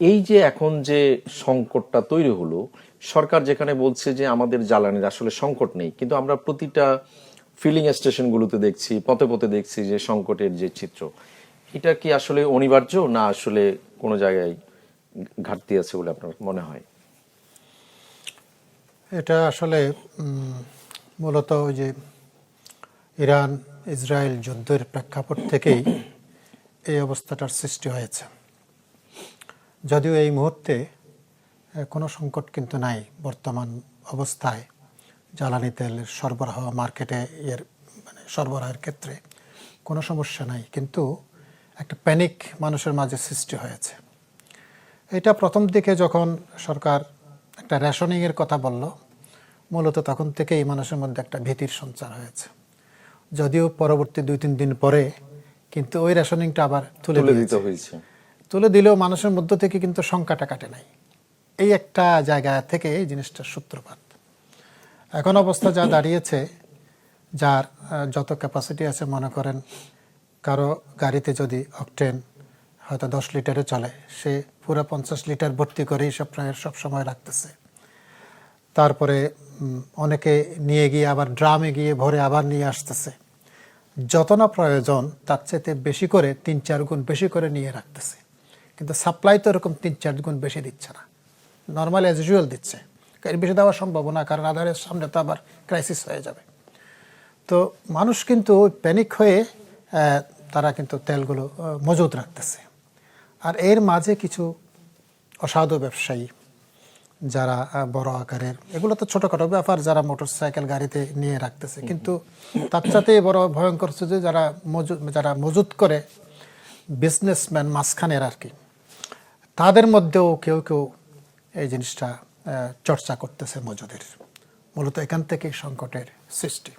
এই যে এখন যে সংকটটা তৈরি হলো, সরকার যেখানে বলছে যে আমাদের জ্বালানির আসলে সংকট নেই, কিন্তু আমরা প্রতিটা ফিলিং স্টেশনগুলোতে দেখছি, পথে পথে দেখছি যে সংকটের যে চিত্র, এটা কি আসলে অনিবার্য, না আসলে কোনো জায়গায় ঘাটতি আছে বলে আপনার মনে হয়? এটা আসলে মূলত ওই যে ইরান ইসরায়েল যুদ্ধের প্রেক্ষাপট থেকেই এই অবস্থাটার সৃষ্টি হয়েছে। যদিও এই মুহূর্তে কোনো সংকট কিন্তু নাই বর্তমান অবস্থায়, জ্বালানি তেলের সরবরাহ মার্কেটে এর মানে সরবরাহের ক্ষেত্রে কোনো সমস্যা নাই, কিন্তু একটা প্যানিক মানুষের মাঝে সৃষ্টি হয়েছে। এটা প্রথম দিকে যখন সরকার একটা রেশনিংয়ের কথা বলল, মূলত তখন থেকেই মানুষের মধ্যে একটা ভীতির সঞ্চার হয়েছে। যদিও পরবর্তী 2-3 দিন পরে কিন্তু ওই রেশনিংটা আবার তুলে দিতে হয়েছে। তুলে দিলেও মানুষের মধ্য থেকে কিন্তু শঙ্কাটা কাটে নাই। এই একটা জায়গা থেকে এই জিনিসটার সূত্রপাত। এখন অবস্থা যা দাঁড়িয়েছে, যার যত ক্যাপাসিটি আছে, মনে করেন কারো গাড়িতে যদি অকটেন হয়তো 10 লিটারে চলে, সে পুরো 50 লিটার ভর্তি করেই সব সময় রাখতেছে। তারপরে অনেকে নিয়ে গিয়ে আবার ড্রামে গিয়ে ভরে আবার নিয়ে আসতেছে। যত না প্রয়োজন তার চাইতে বেশি করে 3-4 গুণ বেশি করে নিয়ে রাখতেছে, কিন্তু সাপ্লাই তো এরকম 3-4 গুণ বেশি দিচ্ছে না, নর্মাল অ্যাজ ইউজুয়াল দিচ্ছে। এর বেশি দেওয়া সম্ভব না, কারণ আধারের সামনে তো আবার ক্রাইসিস হয়ে যাবে। তো মানুষ কিন্তু প্যানিক হয়ে তারা কিন্তু তেলগুলো মজুত রাখতেছে। আর এর মাঝে কিছু অসাধু ব্যবসায়ী যারা বড় আকারের, এগুলো তো ছোটোখাটো ব্যাপার, যারা মোটরসাইকেল গাড়িতে নিয়ে রাখতেছে, কিন্তু তার সাথে বড় ভয়ঙ্কর হচ্ছে যে যারা মজুত করে, বিজনেসম্যান মাঝখানের আর কি, তাদের মধ্যেও কেউ কেউ এই জিনিসটা চর্চা করতেছে মজুদের। মূলত এখান থেকে সংকটের সৃষ্টি।